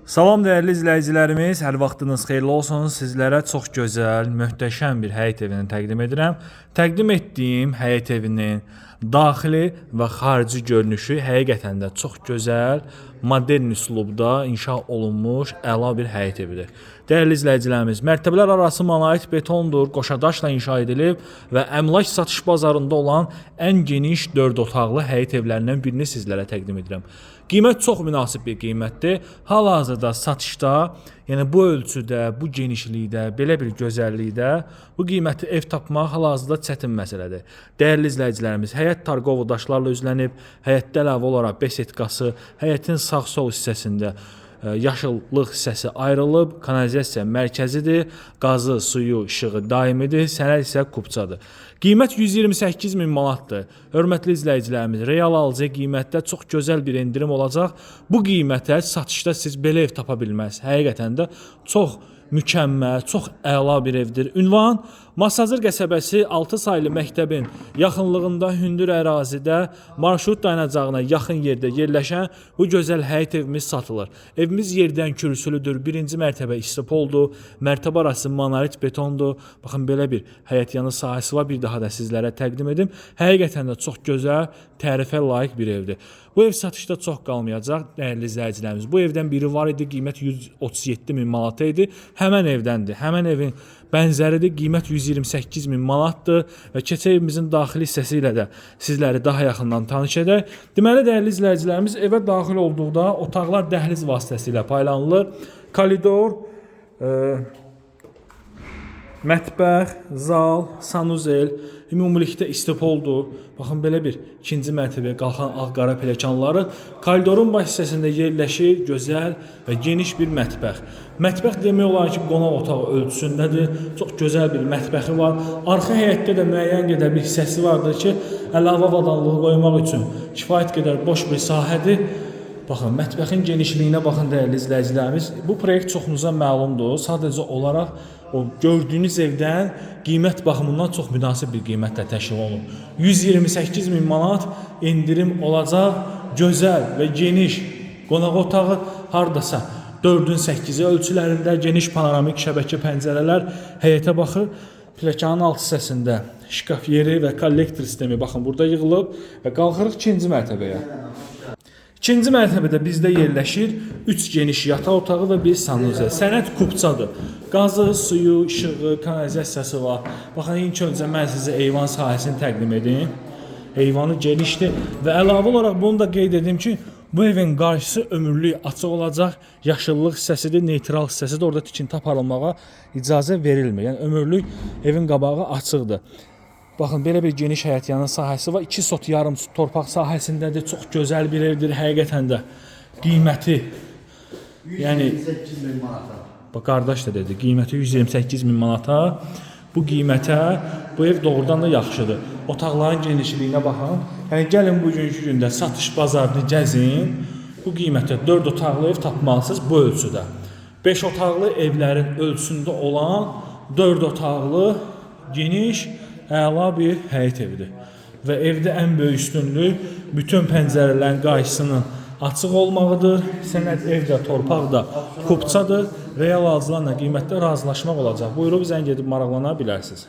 Salam dəyərli izləyicilərimiz, hər vaxtınız xeyirli olsun. Sizlərə çox gözəl, möhtəşəm bir həyət evini təqdim edirəm. Təqdim etdiyim həyət evinin daxili və xarici görünüşü həqiqətən də çox gözəl, modern üslubda inşa olunmuş əla bir həyət evidir. Dəyərli izləyicilərimiz, mərtəbələr arası monolit betondur, qoşadaşla inşa edilib və əmlak satış bazarında olan ən geniş 4 otaqlı həyət evlərindən birini sizlərə təqdim edirəm. Qiymət çox münasib bir qiymətdir. Hal-hazırda satışda, yəni bu ölçüdə, bu genişlikdə, belə bir gözəllikdə bu qiyməti ev tapmaq hal-hazırda çətin məsələdir. Dəyərli izləyicilərimiz, həyət tarqovu daşlarla üzlənib, həyətdə əlavə olaraq besetkası, həyətin sağ-sol hissəsində yaşıllıq hissəsi ayrılıb, kanalizasiya mərkəzidir, qazı, suyu, işığı daimidir, sənəd isə kubçadır. Qiymət 128 min manatdır. Hörmətli izləyicilərimiz, real alıcı qiymətdə çox gözəl bir endirim olacaq. Bu qiymətə satışda siz belə ev tapa bilməzsiniz. Həqiqətən də çox mükəmməl, çox əla bir evdir. Ünvan Masazır qəsəbəsi 6 saylı məktəbin yaxınlığında hündür ərazidə marşrut dayanacağına yaxın yerdə yerləşən bu gözəl həyət evimiz satılır. Evimiz yerdən kürsülüdür. Birinci mərtəbə istipoldur. Mərtəbə arası monolit betondur. Baxın belə bir həyət yanı sahəsi var. Bir daha da sizlərə təqdim edim. Həqiqətən də çox gözəl, tərifə layiq bir evdir. Bu ev satışda çox qalmayacaq, dəyərli izləyicilərimiz. Bu evdən biri var idi, qiymət 137 min manat idi. Həmən evdəndir. Həmən evin bənzəridir. Qiymət 128 min manatdır və keçək evimizin daxili hissəsi ilə də sizləri daha yaxından tanış edək. Deməli, dəyərli izləyicilərimiz, evə daxil olduqda otaqlar dəhliz vasitəsilə paylanılır. Koridor, mətbəx, zal, sanuzel, ümumilikdə istipoldur. Baxın, belə bir ikinci mərtəbəyə qalxan ağ-qara pilləkənləri koridorun baş hissəsində yerləşir, gözəl və geniş bir mətbəx. Mətbəx demək olar ki, qonaq otağı ölçüsündədir. Çox gözəl bir mətbəxi var. Arxa həyətdə də müəyyən qədər bir hissəsi vardır ki, əlavə avadanlığı qoymaq üçün kifayət qədər boş bir sahədir. Baxın, mətbəxin genişliyinə baxın, dəyərli izləyicilərimiz. Bu proyekt çoxunuza məlumdur. Sadəcə olaraq o gördüyünüz evdən qiymət baxımından çox münasib bir qiymətlə təşkil olunub. 128 min manat endirim olacaq. Gözəl və geniş qonaq otağı, hardasa 4-ün 8-i ölçülərində geniş panoramik şəbəkə pəncərələr həyətə baxır. Pilləkənin alt hissəsində şkaf yeri və kollektor sistemi baxın burada yığılıb və qalxırıq ikinci mərtəbəyə. İkinci mərtəbədə bizdə yerləşir 3 geniş yataq otağı və bir sanuzel. Sənəd kubçadır. Qazı, suyu, işığı, kanalizasiyası var. Baxın, ilk öncə mən sizə eyvan sahəsini təqdim edim. Eyvanı genişdir və əlavə olaraq bunu da qeyd edim ki, bu evin qarşısı ömürlük açıq olacaq. Yaşıllıq hissəsidir, neytral hissəsidir. Orada tikinti aparılmağa icazə verilmir. Yəni ömürlük evin qabağı açıqdır. Baxın, belə bir geniş həyət yanı sahəsi var. 2 sot yarım torpaq sahəsindədir. Çox gözəl bir evdir. Həqiqətən də qiyməti, yəni 128 min manata. Bax, qardaş da dedi, qiyməti 128 min manata. Bu qiymətə bu ev doğrudan da yaxşıdır. Otaqların genişliyinə baxın. Yəni gəlin bugünkü gündə satış bazarını gəzin. Bu qiymətə 4 otaqlı ev tapmalısınız bu ölçüdə. 5 otaqlı evlərin ölçüsündə olan 4 otaqlı geniş, əla bir həyət evidir. Və evdə ən böyük üstünlük bütün pəncərələrin qarşısının açıq olmağıdır. Sənəd evdə, torpaq da kubçadır. Real alıcılarla qiymətdə razılaşmaq olacaq. Buyurub zəng edib maraqlana bilərsiniz.